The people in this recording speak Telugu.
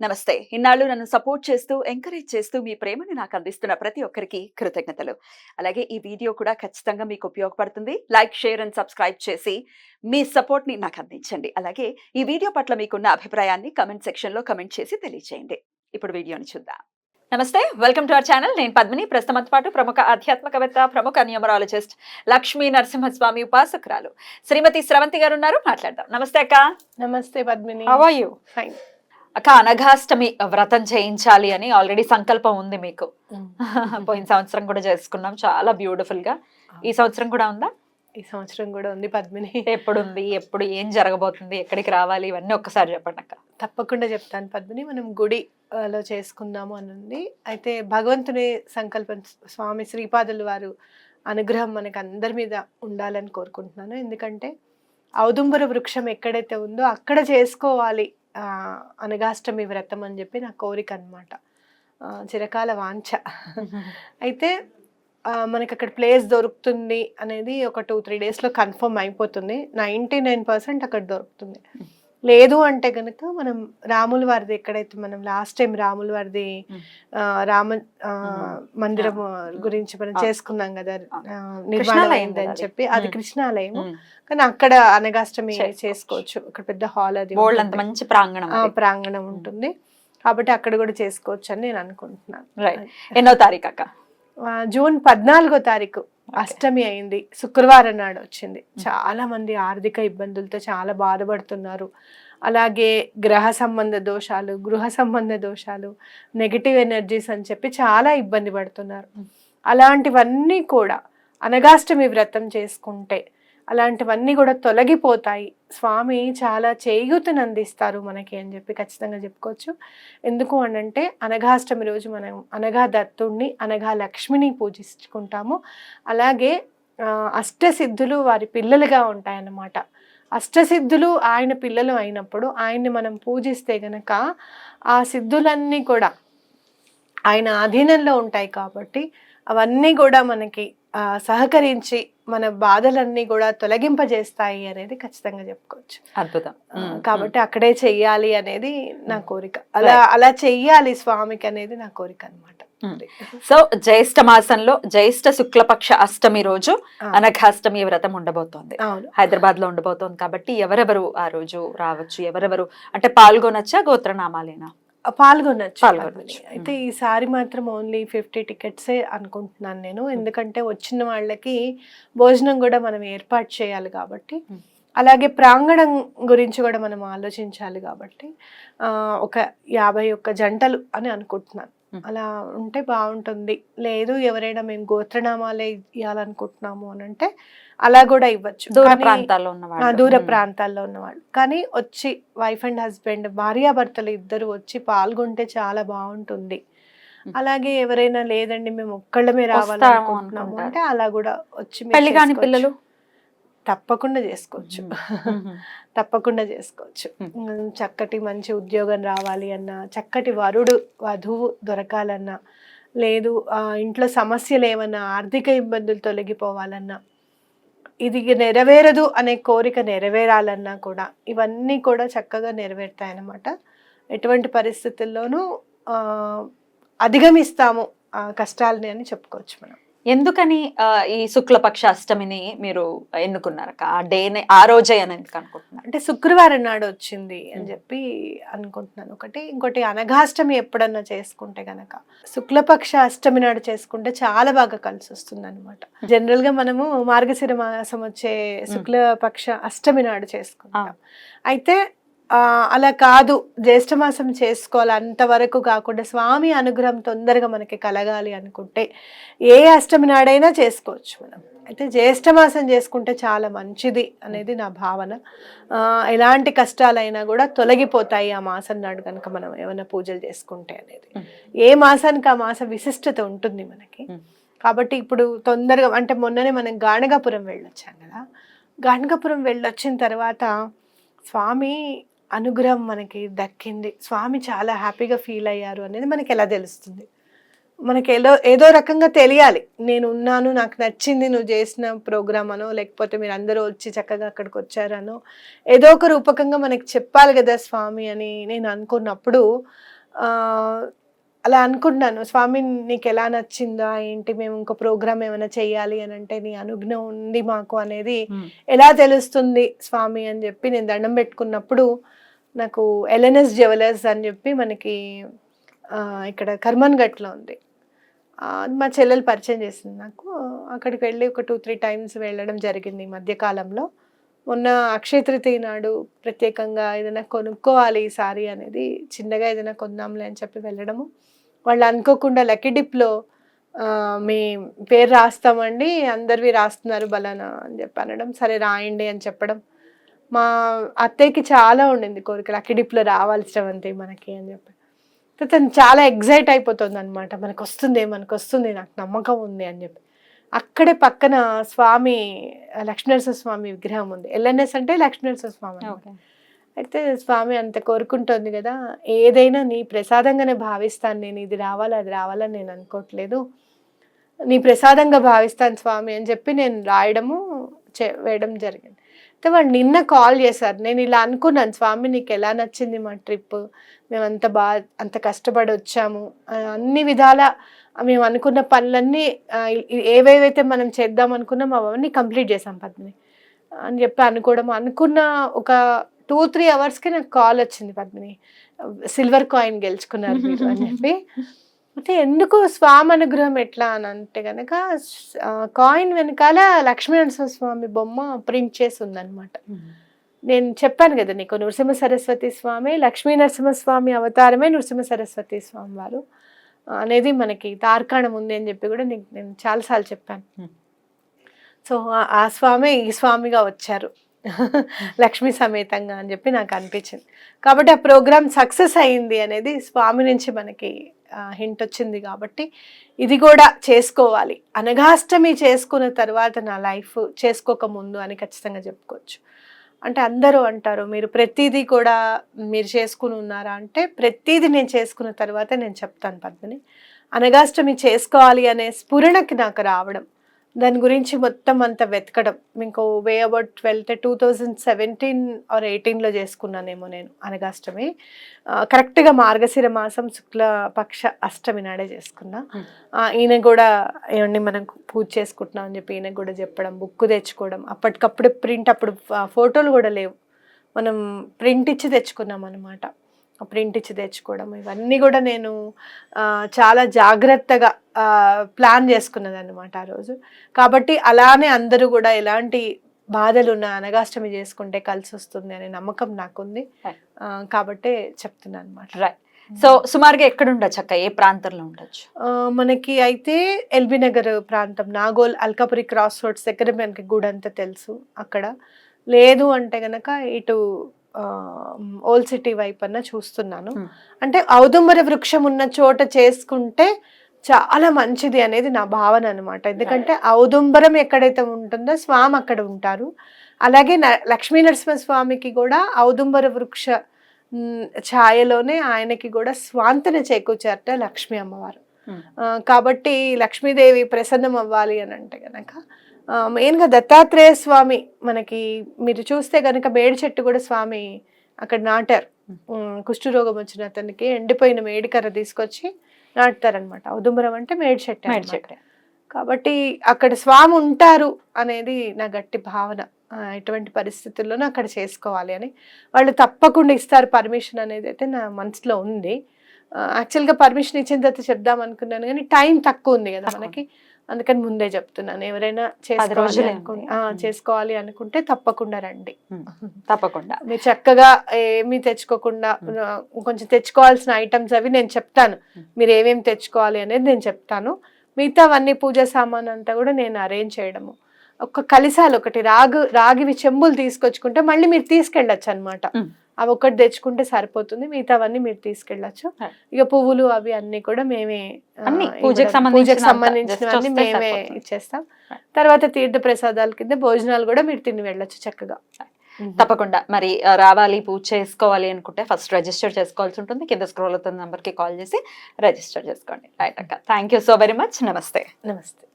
నమస్తే. ఇన్నాళ్ళు నన్ను సపోర్ట్ చేస్తూ, ఎంకరేజ్ చేస్తూ మీ ప్రేమని నాకు అందిస్తున్న ప్రతి ఒక్కరికి కృతజ్ఞతలు. అలాగే ఈ వీడియో కూడా ఖచ్చితంగా మీకు ఉపయోగపడుతుంది. లైక్, షేర్ అండ్ సబ్స్క్రైబ్ చేసి మీ సపోర్ట్‌ని నాకు అందించండి. అలాగే ఈ వీడియో పట్ల మీకున్న అభిప్రాయాన్ని కామెంట్ సెక్షన్‌లో కామెంట్ చేసి తెలియజేయండి. ఇప్పుడు వీడియోని చూద్దాం. నమస్తే. Welcome to our channel. నేను పద్మిని. ప్రస్తుతంతో పాటు ప్రముఖ ఆధ్యాత్మికవేత్త, ప్రముఖ న్యూమరాలజిస్ట్ లక్ష్మీ నరసింహస్వామి ఉపాసకురాలు శ్రీమతి స్రవంతి గారు ఉన్నారు. మాట్లాడదాం. నమస్తే అక్క. నమస్తే Padmini. How are you? Fine. అక్క, అనఘాష్టమి వ్రతం చేయించాలి అని ఆల్రెడీ సంకల్పం ఉంది మీకు. పోయిన సంవత్సరం కూడా చేసుకున్నాం చాలా బ్యూటిఫుల్ గా. ఈ సంవత్సరం కూడా ఉందా? ఈ సంవత్సరం కూడా ఉంది పద్మిని. ఎప్పుడుంది, ఎప్పుడు ఏం జరగబోతుంది, ఎక్కడికి రావాలి, ఇవన్నీ ఒక్కసారి చెప్పండి అక్క. తప్పకుండా చెప్తాను పద్మిని. మనం గుడిలో చేసుకుందాము అని ఉంది. అయితే భగవంతుని సంకల్పం, స్వామి శ్రీపాదులు వారు అనుగ్రహం మనకు అందరి మీద ఉండాలని కోరుకుంటున్నాను. ఎందుకంటే ఔదుంబర వృక్షం ఎక్కడైతే ఉందో అక్కడ చేసుకోవాలి అనఘాష్టమి వ్రతం అని చెప్పి నా కోరిక అనమాట, చిరకాల వాంఛ. అయితే మనకి అక్కడ ప్లేస్ దొరుకుతుంది అనేది ఒక 2-3 డేస్లో కన్ఫర్మ్ అయిపోతుంది. 99% అక్కడ దొరుకుతుంది. లేదు అంటే కనుక మనం రాముల వారిది, ఎక్కడైతే మనం లాస్ట్ టైం రాముల వారిది రామ మందిరం గురించి మనం చేసుకున్నాం కదా, నిర్మాణం అయిందని చెప్పి, అది కృష్ణాలయం. కానీ అక్కడ అనఘాష్టమి చేసుకోవచ్చు. అక్కడ పెద్ద హాల్, అది మంచి ప్రాంగణం ఉంటుంది. కాబట్టి అక్కడ కూడా చేసుకోవచ్చు అని నేను అనుకుంటున్నాను. ఎన్నో తారీఖు అక్క? జూన్ 14వ తారీఖు అష్టమి అయింది. శుక్రవారం నాడు వచ్చింది. చాలా మంది ఆర్థిక ఇబ్బందులతో చాలా బాధపడుతున్నారు. అలాగే గ్రహ సంబంధ దోషాలు, గృహ సంబంధ దోషాలు, నెగిటివ్ ఎనర్జీస్ అని చెప్పి చాలా ఇబ్బంది పడుతున్నారు. అలాంటివన్నీ కూడా అనఘాష్టమి వ్రతం చేసుకుంటే అలాంటివన్నీ కూడా తొలగిపోతాయి. స్వామి చాలా చేయూతను అందిస్తారు మనకి అని చెప్పి ఖచ్చితంగా చెప్పుకోవచ్చు. ఎందుకు అనంటే అనఘాష్టమి రోజు మనం అనఘా దత్తుణ్ణి, అనఘా లక్ష్మిని పూజించుకుంటాము. అలాగే అష్టసిద్ధులు వారి పిల్లలుగా ఉంటాయన్నమాట. అష్టసిద్ధులు ఆయన పిల్లలు అయినప్పుడు ఆయన్ని మనం పూజిస్తే గనక ఆ సిద్ధులన్నీ కూడా ఆయన అధీనంలో ఉంటాయి. కాబట్టి అవన్నీ కూడా మనకి సహకరించి మన బాధలన్నీ కూడా తొలగింపజేస్తాయి అనేది ఖచ్చితంగా చెప్పుకోవచ్చు. అద్భుతం. కాబట్టి అక్కడే చెయ్యాలి అనేది నా కోరిక. అలా చెయ్యాలి స్వామికి అనేది నా కోరిక అనమాట. సో జ్యేష్ఠ మాసంలో జ్యేష్ఠ శుక్లపక్ష అష్టమి రోజు అనఘాష్టమి వ్రతం ఉండబోతోంది. హైదరాబాద్ లో ఉండబోతోంది. కాబట్టి ఎవరెవరు ఆ రోజు రావచ్చు? ఎవరెవరు అంటే పాల్గొనొచ్చా? గోత్రనామాలేనా? పాల్గొనొచ్చు. అయితే ఈసారి మాత్రం ఓన్లీ 50 టికెట్సే అనుకుంటున్నాను నేను. ఎందుకంటే వచ్చిన వాళ్ళకి భోజనం కూడా మనం ఏర్పాటు చేయాలి కాబట్టి, అలాగే ప్రాంగణం గురించి కూడా మనం ఆలోచించాలి కాబట్టి ఒక 51 జంటలు అని అనుకుంటున్నాను. అలా ఉంటే బాగుంటుంది. లేదు ఎవరైనా మేము గోత్రనామాలే ఇవ్వాలనుకుంటున్నాము అని అంటే అలా కూడా ఇవ్వచ్చు, దూర ప్రాంతాల్లో ఉన్నవాళ్ళు. కానీ వచ్చి వైఫ్ అండ్ హస్బెండ్, భార్యాభర్తలు ఇద్దరు వచ్చి పాల్గొంటే చాలా బాగుంటుంది. అలాగే ఎవరైనా లేదండి మేము ఒక్కళ్ళమే రావాలనుకుంటున్నాము అంటే అలా కూడా వచ్చి పిల్లలు తప్పకుండా చేసుకోవచ్చు. తప్పకుండా చేసుకోవచ్చు. చక్కటి మంచి ఉద్యోగం రావాలి అన్నా, చక్కటి వధువు దొరకాలన్నా, లేదు ఇంట్లో సమస్యలు ఏమన్నా, ఆర్థిక ఇబ్బందులు తొలగిపోవాలన్నా, ఇది నెరవేరదు అనే కోరిక నెరవేరాలన్నా కూడా ఇవన్నీ కూడా చక్కగా నెరవేరుతాయన్నమాట. ఎటువంటి పరిస్థితుల్లోనూ అధిగమిస్తాము కష్టాలని అని చెప్పుకోవచ్చు మనం. ఎందుకని ఈ శుక్లపక్ష అష్టమిని మీరు ఎన్నుకున్నారు? ఆ డేనే, ఆ రోజే అని ఎందుకు అనుకుంటున్నారు? అంటే శుక్రవారం నాడు వచ్చింది అని చెప్పి అనుకుంటున్నాను ఒకటి. ఇంకోటి అనఘాష్టమి ఎప్పుడన్నా చేసుకుంటే గనక శుక్లపక్ష అష్టమి నాడు చేసుకుంటే చాలా బాగా కలిసి వస్తుంది అనమాట. జనరల్ గా మనము మార్గశిర మాసం వచ్చే శుక్లపక్ష అష్టమి నాడు చేసుకుంటాం. అయితే అలా కాదు, జ్యేష్ఠమాసం చేసుకోవాలి, అంతవరకు కాకుండా స్వామి అనుగ్రహం తొందరగా మనకి కలగాలి అనుకుంటే ఏ అష్టమి నాడైనా చేసుకోవచ్చు మనం. అయితే జ్యేష్ఠమాసం చేసుకుంటే చాలా మంచిది అనేది నా భావన. ఎలాంటి కష్టాలైనా కూడా తొలగిపోతాయి ఆ మాసం నాడు కనుక మనం ఏమైనా పూజలు చేసుకుంటే అనేది. ఏ మాసానికి ఆ మాస విశిష్టత ఉంటుంది మనకి. కాబట్టి ఇప్పుడు తొందరగా, అంటే మొన్ననే మనం గాణగాపురం వెళ్ళొచ్చాం కదా, గాణగాపురం వెళ్ళొచ్చిన తర్వాత స్వామి అనుగ్రహం మనకి దక్కింది, స్వామి చాలా హ్యాపీగా ఫీల్ అయ్యారు అనేది మనకి ఎలా తెలుస్తుంది? మనకి ఏదో రకంగా తెలియాలి, నేను ఉన్నాను, నాకు నచ్చింది నువ్వు చేసిన ప్రోగ్రామ్ అనో, లేకపోతే మీరు అందరూ వచ్చి చక్కగా అక్కడికి వచ్చారనో, ఏదో ఒక రూపకంగా మనకి చెప్పాలి కదా స్వామి అని నేను అనుకున్నప్పుడు అలా అనుకుంటున్నాను, స్వామి నీకు ఎలా నచ్చిందా ఏంటి, మేము ఇంకో ప్రోగ్రామ్ ఏమైనా చెయ్యాలి అని అంటే నీ అనుజ్ఞ ఉంది మాకు అనేది ఎలా తెలుస్తుంది స్వామి అని చెప్పి నేను దండం పెట్టుకున్నప్పుడు నాకు ఎల్ఎన్ఎస్ జ్యువెలర్స్ అని చెప్పి మనకి ఇక్కడ కర్మన్ ఘట్లో ఉంది, మా చెల్లెలు పరిచయం చేసింది నాకు. అక్కడికి వెళ్ళి ఒక 2-3 టైమ్స్ వెళ్ళడం జరిగింది ఈ మధ్యకాలంలో. మొన్న అక్షయ తృతీయ నాడు ప్రత్యేకంగా ఏదైనా కొనుక్కోవాలి ఈ సారీ అనేది, చిన్నగా ఏదైనా కొందాంలే అని చెప్పి వెళ్ళడము, వాళ్ళు అనుకోకుండా లక్కీ డిప్లో మీ పేరు రాస్తామండి, అందరివి రాస్తున్నారు బలానా అని చెప్పి అనడం, సరే రాయండి అని చెప్పడం. మా అత్తయ్యకి చాలా ఉండింది కోరిక, లక్కీ డిప్లో రావాలి శ్రవంతి మనకి అని చెప్పి. తను చాలా ఎగ్జైట్ అయిపోతుంది అనమాట, మనకు వస్తుంది నాకు నమ్మకం ఉంది అని చెప్పి. అక్కడే పక్కన స్వామి లక్ష్మీనరసింహ స్వామి విగ్రహం ఉంది, ఎల్ఎన్ఎస్ అంటే లక్ష్మీనరసింహ స్వామి. అయితే స్వామి అంత కోరుకుంటోంది కదా, ఏదైనా నీ ప్రసాదంగానే భావిస్తాను నేను, ఇది రావాలా అది రావాలని నేను అనుకోవట్లేదు, నీ ప్రసాదంగా భావిస్తాను స్వామి అని చెప్పి నేను రాయడము వేయడం జరిగింది. అయితే వాళ్ళు నిన్న కాల్ చేశారు, నేను ఇలా అనుకున్నాను స్వామి నీకు ఎలా నచ్చింది మా ట్రిప్, మేము అంత కష్టపడి వచ్చాము, అన్ని విధాల మేము అనుకున్న పనులన్నీ ఏవేవైతే మనం చేద్దాం అనుకున్నాం అవన్నీ కంప్లీట్ చేసాం పద్మిని అని చెప్పి అనుకున్న ఒక 2-3 అవర్స్కి నాకు కాల్ వచ్చింది, పద్మిని సిల్వర్ కాయిన్ గెలుచుకున్నారు మీరు అని చెప్పి. అయితే ఎందుకు స్వామి అనుగ్రహం ఎట్లా అని అంటే కనుక కాయిన్ వెనకాల లక్ష్మీనరసింహ స్వామి బొమ్మ ప్రింట్ చేసి ఉందన్నమాట. నేను చెప్పాను కదా నీకు, నృసింహ సరస్వతి స్వామి లక్ష్మీ నరసింహస్వామి అవతారమే నృసింహ సరస్వతి స్వామి వారు అనేది మనకి తార్కాణం ఉంది అని చెప్పి కూడా నీకు నేను చాలాసార్లు చెప్పాను. సో ఆ స్వామి ఈ స్వామిగా వచ్చారు లక్ష్మీ సమేతంగా అని చెప్పి నాకు అనిపించింది. కాబట్టి ఆ ప్రోగ్రామ్ సక్సెస్ అయింది అనేది స్వామి నుంచి మనకి హింట్ వచ్చింది. కాబట్టి ఇది కూడా చేసుకోవాలి, అనఘాష్టమి చేసుకున్న తర్వాత నా లైఫ్ చేసుకోక ముందు అని ఖచ్చితంగా చెప్పుకోవచ్చు. అంటే అందరూ అంటారు మీరు ప్రతిదీ కూడా మీరు చేసుకుని ఉన్నారా అంటే, ప్రతిదీ నేను చేసుకున్న తర్వాత నేను చెప్తాను పద్మిని. అనఘాష్టమి చేసుకోవాలి అనే స్ఫురణకి నాకు రావడం, దాని గురించి మొత్తం అంతా వెతకడం, మీకు వే అబౌట్ 2017 or 18లో చేసుకున్నానేమో నేను అనఘాష్టమి. కరెక్ట్గా మార్గశిర మాసం శుక్లపక్ష అష్టమి నాడే చేసుకున్నా. ఈయన కూడా ఏమండి మనం పూజ చేసుకుంటున్నాం అని చెప్పి ఈయన కూడా చెప్పడం, బుక్ తెచ్చుకోవడం, అప్పటికప్పుడు ప్రింట్, అప్పుడు ఫోటోలు కూడా లేవు, మనం ప్రింట్ ఇచ్చి తెచ్చుకున్నాం అనమాట. ప్రింట్ ఇచ్చి తెచ్చుకోవడం ఇవన్నీ కూడా నేను చాలా జాగ్రత్తగా ప్లాన్ చేసుకున్నది అనమాట ఆ రోజు. కాబట్టి అలానే అందరూ కూడా ఎలాంటి బాధలు ఉన్న అనఘాష్టమి చేసుకుంటే కలిసి వస్తుంది అనే నమ్మకం నాకుంది. కాబట్టి చెప్తున్నాను అనమాట. రైట్. సో సుమారుగా ఎక్కడ ఉండొచ్చు అక్క, ఏ ప్రాంతంలో ఉండొచ్చు? మనకి అయితే ఎల్బీ నగర్ ప్రాంతం, నాగోల్ అల్కాపురి క్రాస్ రోడ్స్ దగ్గర మనకి గుడంతా తెలుసు. అక్కడ లేదు అంటే గనక ఇటు ఓల్డ్ సిటీ వైపు అన్న చూస్తున్నాను. అంటే ఔదుంబర వృక్షం ఉన్న చోట చేసుకుంటే చాలా మంచిది అనేది నా భావన అనమాట. ఎందుకంటే ఔదుంబరం ఎక్కడైతే ఉంటుందో స్వామి అక్కడ ఉంటారు. అలాగే లక్ష్మీ నరసింహ స్వామికి కూడా ఔదుంబర వృక్ష ఛాయలోనే ఆయనకి కూడా స్వాంతన చేకూర్చారట లక్ష్మీ అమ్మవారు. కాబట్టి లక్ష్మీదేవి ప్రసన్నం అవ్వాలి అని అంటే గనక మెయిన్గా దత్తాత్రేయ స్వామి మనకి మీరు చూస్తే గనక మేడి చెట్టు కూడా స్వామి అక్కడ నాటారు. కుష్ఠరోగం వచ్చిన అతనికి ఎండిపోయిన మేడికర్ర తీసుకొచ్చి నాటుతారనమాట. ఔదుంబరం అంటే మేడి చెట్టు. కాబట్టి అక్కడ స్వామి ఉంటారు అనేది నా గట్టి భావన. ఎటువంటి పరిస్థితుల్లోనూ అక్కడ చేసుకోవాలి అని వాళ్ళు తప్పకుండా ఇస్తారు పర్మిషన్ అనేది అయితే నా మనసులో ఉంది. యాక్చువల్గా పర్మిషన్ ఇచ్చిన తర్వాత చెప్దాం అనుకున్నాను కానీ టైం తక్కువ ఉంది కదా మనకి, అందుకని ముందే చెప్తున్నాను. ఎవరైనా చేసుకోవాలి అనుకుంటే తప్పకుండా రండి. తప్పకుండా మీరు చక్కగా ఏమీ తెచ్చుకోకుండా కొంచెం తెచ్చుకోవాల్సిన ఐటమ్స్ అవి నేను చెప్తాను, మీరు ఏమేమి తెచ్చుకోవాలి అనేది నేను చెప్తాను. మిగతావన్నీ పూజా సామాన్ అంతా కూడా నేను అరేంజ్ చేయడము. ఒక కలిసాలు ఒకటి రాగివి చెంబులు తీసుకొచ్చుకుంటే మళ్ళీ మీరు తీసుకెళ్ళచ్చు అనమాట. అవి ఒకటి తెచ్చుకుంటే సరిపోతుంది, మిగతావన్నీ మీరు తీసుకెళ్ళచ్చు. ఇక పువ్వులు అవి అన్ని కూడా మేమే పూజకు సంబంధించినవన్నీ మేమే ఇచ్చేస్తాం. తర్వాత తీర్థ ప్రసాదాల కింద భోజనాలు కూడా మీరు తిని వెళ్ళచ్చు చక్కగా. తప్పకుండా మరి రావాలి, పూజ చేసుకోవాలి అనుకుంటే ఫస్ట్ రిజిస్టర్ చేసుకోవాల్సి ఉంటుంది. కింద స్క్రోల్ అవుతున్న నంబర్కి కాల్ చేసి రిజిస్టర్ చేసుకోండి. రైట్ అక్క, thank you so very much. నమస్తే. నమస్తే.